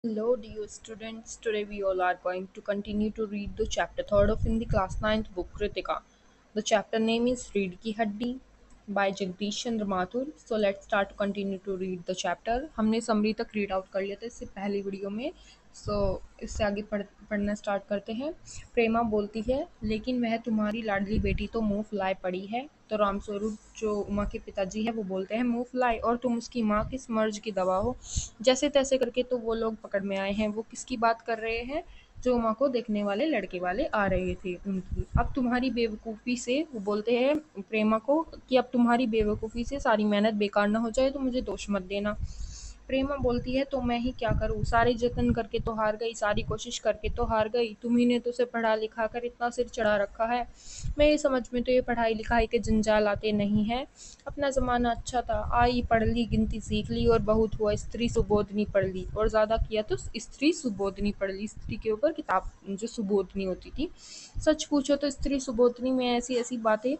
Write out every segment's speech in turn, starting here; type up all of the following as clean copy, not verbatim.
Hello, dear students. Today we all are going to continue to read the chapter 3rd of in the class ninth book Kritika. The chapter name is Reed Ki Haddi by Jagdish Chandra Mathur. So let's start to continue to read the chapter. हमने summary तक read out कर लिया था इससे पहली video में. सो इससे आगे पढ़ना स्टार्ट करते हैं. प्रेमा बोलती है, लेकिन वह तुम्हारी लाडली बेटी तो मुंह फुलाए पड़ी है. तो रामस्वरूप जो उमा के पिताजी है वो बोलते हैं, मुंह फुलाए, और तुम उसकी माँ किस मर्ज की दवा हो. जैसे तैसे करके तो वो लोग पकड़ में आए हैं. वो किसकी बात कर रहे हैं? जो उमा को देखने वाले लड़के वाले आ रहे थे उनकी. अब तुम्हारी बेवकूफ़ी से, वो बोलते हैं प्रेमा को, कि अब तुम्हारी बेवकूफ़ी से सारी मेहनत बेकार ना हो जाए तो मुझे दोष मत देना. प्रेमा बोलती है, तो मैं ही क्या करूँ, सारे जतन करके तो हार गई, सारी कोशिश करके तो हार गई. तुम्ही ने तो उसे पढ़ा लिखा कर इतना सिर चढ़ा रखा है. मेरी समझ में तो ये पढ़ाई लिखाई के जंजाल आते नहीं हैं. अपना ज़माना अच्छा था, आई पढ़ ली, गिनती सीख ली, और बहुत हुआ स्त्री सुबोधनी पढ़ ली, और ज़्यादा किया तो स्त्री सुबोधनी पढ़ ली. स्त्री के ऊपर किताब जो सुबोधनी होती थी. सच पूछो तो स्त्री सुबोधनी में ऐसी ऐसी बातें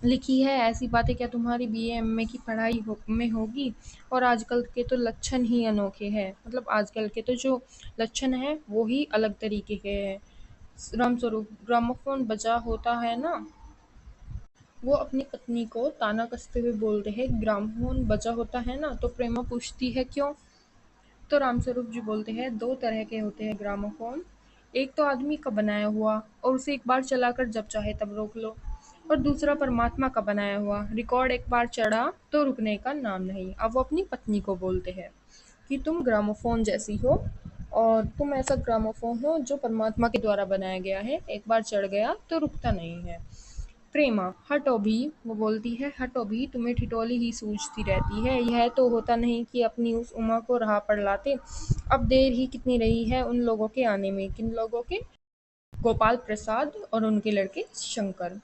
लिखी है, ऐसी बातें क्या तुम्हारी बीए एमए की पढ़ाई में होगी. और आजकल के तो लक्षण ही अनोखे हैं. मतलब आजकल के तो जो लक्षण हैं वो ही अलग तरीके के हैं. रामस्वरूप, ग्रामोफोन बजा होता है ना. वो अपनी पत्नी को ताना कसते हुए बोलते हैं, ग्रामोफोन बजा होता है ना. तो प्रेमा पूछती है, क्यों? तो रामस्वरूप जी बोलते हैं, दो तरह के होते हैं ग्रामोफोन. एक तो आदमी का बनाया हुआ, और उसे एक बार चलाकर जब चाहे तब रोक लो. और दूसरा परमात्मा का बनाया हुआ, रिकॉर्ड एक बार चढ़ा तो रुकने का नाम नहीं. अब वो अपनी पत्नी को बोलते हैं कि तुम ग्रामोफोन जैसी हो, और तुम ऐसा ग्रामोफोन हो जो परमात्मा के द्वारा बनाया गया है, एक बार चढ़ गया तो रुकता नहीं है. प्रेमा, हटो भी. वो बोलती है, हटो भी, तुम्हें ठिठोली ही सूझती रहती है. यह तो होता नहीं कि अपनी उस उमा को राह पर लाते. अब देर ही कितनी रही है उन लोगों के आने में. किन लोगों के? गोपाल प्रसाद और उनके लड़के शंकर.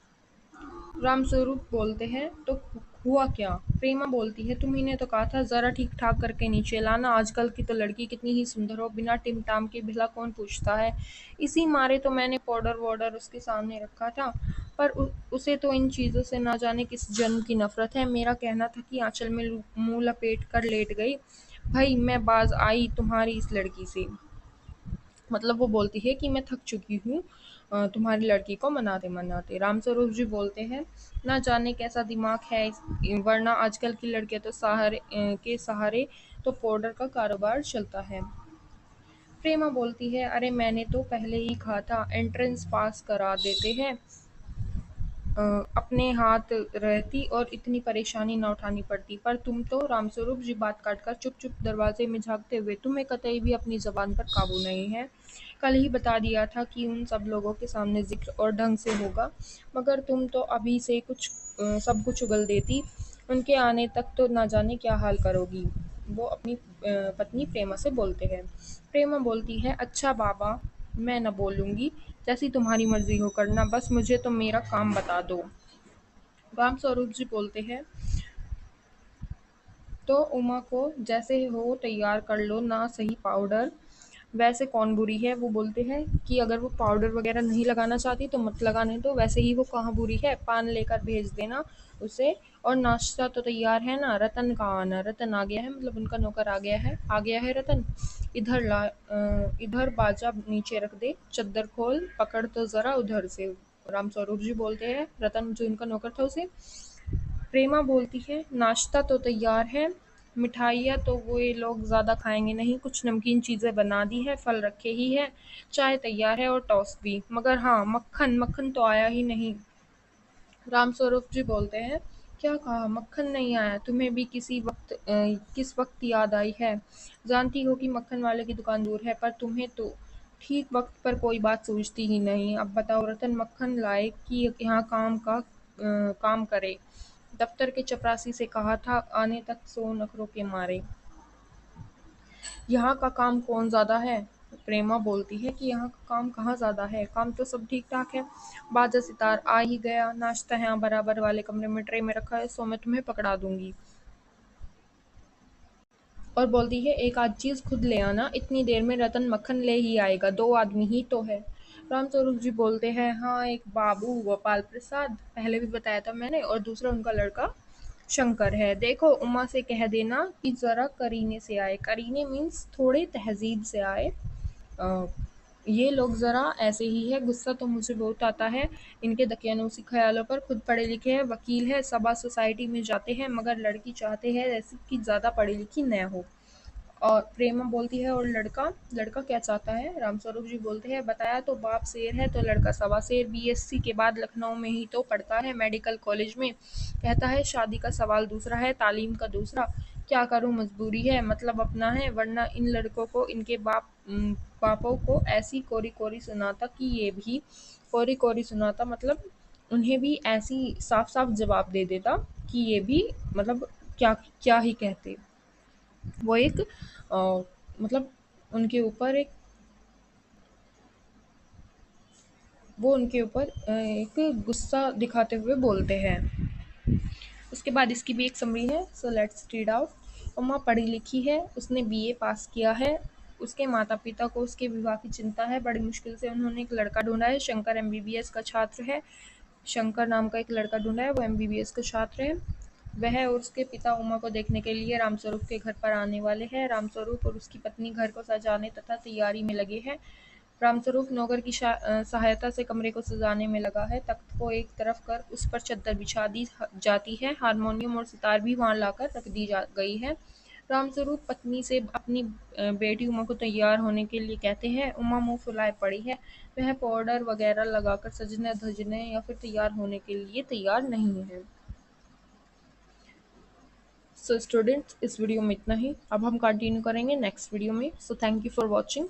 रामस्वरूप बोलते हैं, तो हुआ क्या? प्रेमा बोलती है, तुम्ही ने तो कहा था जरा ठीक ठाक करके नीचे लाना. आजकल की तो लड़की कितनी ही सुंदर हो, बिना टिम टाम के भला कौन पूछता है. इसी मारे तो मैंने पाउडर वाउडर उसके सामने रखा था. पर उसे तो इन चीज़ों से ना जाने किस जन्म की नफरत है. मेरा कहना था कि आंचल में मुंह लपेट कर लेट गई. भाई मैं बाज आई तुम्हारी इस लड़की से. मतलब वो बोलती है कि मैं थक चुकी हूँ तुम्हारी लड़की को मनाते मनाते. रामस्वरूप जी बोलते हैं, ना जाने कैसा दिमाग है वरना आजकल की लड़कियां तो सहारे तो पाउडर का कारोबार चलता है. प्रेमा बोलती है, अरे मैंने तो पहले ही कहा था, एंट्रेंस पास करा देते हैं. अपने हाथ रहती और इतनी परेशानी न उठानी पड़ती. पर तुम तो, रामस्वरूप जी बात काटकर चुप चुप दरवाजे में झांकते हुए, तुम्हें कतई भी अपनी जबान पर काबू नहीं है. कल ही बता दिया था कि उन सब लोगों के सामने जिक्र और ढंग से होगा, मगर तुम तो अभी से सब कुछ उगल देती. उनके आने तक तो ना जाने क्या हाल करोगी. वो अपनी पत्नी प्रेमा से बोलते हैं. प्रेमा बोलती है, अच्छा बाबा, मैं न बोलूँगी, जैसी तुम्हारी मर्जी हो करना, बस मुझे तो मेरा काम बता दो. रामस्वरूप जी बोलते हैं, तो उमा को जैसे हो तैयार कर लो ना. सही पाउडर वैसे कौन बुरी है. वो बोलते हैं कि अगर वो पाउडर वगैरह नहीं लगाना चाहती तो मत लगाने दो. वैसे ही वो कहाँ बुरी है, पान लेकर भेज देना उसे. और नाश्ता तो तैयार है ना. रतन कहाँ आना. रतन आ गया है, मतलब उनका नौकर आ गया है. आ गया है रतन. इधर बाजा नीचे रख दे, चद्दर खोल, पकड़ तो जरा उधर से. रामस्वरूप जी बोलते हैं रतन जो इनका नौकर था उसे. प्रेमा बोलती है, नाश्ता तो तैयार है, मिठाइयाँ तो वो ये लोग ज़्यादा खाएंगे नहीं, कुछ नमकीन चीज़ें बना दी है, फल रखे ही है, चाय तैयार है और टोस्ट भी. मगर हाँ, मक्खन मक्खन तो आया ही नहीं. रामस्वरूप जी बोलते हैं, क्या कहा? मक्खन नहीं आया? तुम्हें भी किस वक्त याद आई है? जानती हो कि मक्खन वाले की दुकान दूर है, पर तुम्हें तो ठीक वक्त पर कोई बात सूझती ही नहीं. अब बताओ रतन, मक्खन लाए कि यहाँ काम करे. दफ्तर के चपरासी से कहा था आने तक, सो नखरों के मारे. यहाँ का काम कौन ज़्यादा है? प्रेमा बोलती है कि यहाँ का काम कहाँ ज़्यादा है, काम तो सब ठीक ठाक है. बाजा सितार आ ही गया, नाश्ता यहाँ बराबर वाले कमरे में ट्रे में रखा है, सो मैं तुम्हें पकड़ा दूंगी. और बोलती है, एक आध चीज़ खुद ले आना, इतनी देर में रतन मक्खन ले ही आएगा, दो आदमी ही तो है. रामस्वरूप जी बोलते हैं, हाँ, एक बाबू गोपाल प्रसाद, पहले भी बताया था मैंने, और दूसरा उनका लड़का शंकर है। देखो उमा से कह देना कि ज़रा करीने से आए। करीने मीन्स थोड़े तहज़ीब से आए। अ, ये लोग ज़रा ऐसे ही है, गुस्सा तो मुझे बहुत आता है इनके दकियानूसी ख़्यालों पर। खुद पढ़े लिखे हैं, वकील है, सभा सोसाइटी में जाते हैं, मगर लड़की चाहते हैं ऐसी कि ज़्यादा पढ़ी लिखी न हो। और प्रेमा बोलती है, और लड़का लड़का क्या चाहता है? रामस्वरूप जी बोलते हैं, बताया तो बाप शेर है तो लड़का सवा शेर। बीएससी के बाद लखनऊ में ही तो पढ़ता है, मेडिकल कॉलेज में। कहता है शादी का सवाल दूसरा है, तालीम का दूसरा। क्या करूं, मजबूरी है, मतलब अपना है, वरना इन लड़कों को इनके बापों को ऐसी कोरी कोरी सुनाता कि ये भी कोरी कोरी सुनाता, मतलब उन्हें भी ऐसी साफ साफ जवाब दे देता कि ये भी, मतलब क्या क्या ही कहते। वो एक मतलब उनके ऊपर एक वो उनके ऊपर एक गुस्सा दिखाते हुए बोलते हैं। उसके बाद इसकी भी एक समरी है, so let's read out. Uma पढ़ी लिखी है, उसने बीए पास किया है। उसके माता पिता को उसके विवाह की चिंता है। बड़ी मुश्किल से उन्होंने एक लड़का ढूंढा है। शंकर एमबीबीएस का छात्र है। शंकर नाम का एक लड़का ढूंढा है, वो एमबीबीएस का छात्र है। वह और उसके पिता उमा को देखने के लिए रामस्वरूप के घर पर आने वाले हैं। रामस्वरूप और उसकी पत्नी घर को सजाने तथा तैयारी में लगे हैं। रामस्वरूप नौकर की सहायता से कमरे को सजाने में लगा है। तख्त को एक तरफ कर उस पर चद्दर बिछा दी जाती है। हारमोनियम और सितार भी वहां लाकर रख दी जा गई है। रामस्वरूप पत्नी से अपनी बेटी उमा को तैयार होने के लिए कहते हैं। उमा मुंह फुलाए पड़ी है। वह पाउडर वगैरह लगाकर सजने धजने या फिर तैयार होने के लिए तैयार नहीं है। सो स्टूडेंट्स, इस वीडियो में इतना ही। अब हम कंटिन्यू करेंगे नेक्स्ट वीडियो में। So thank you for watching.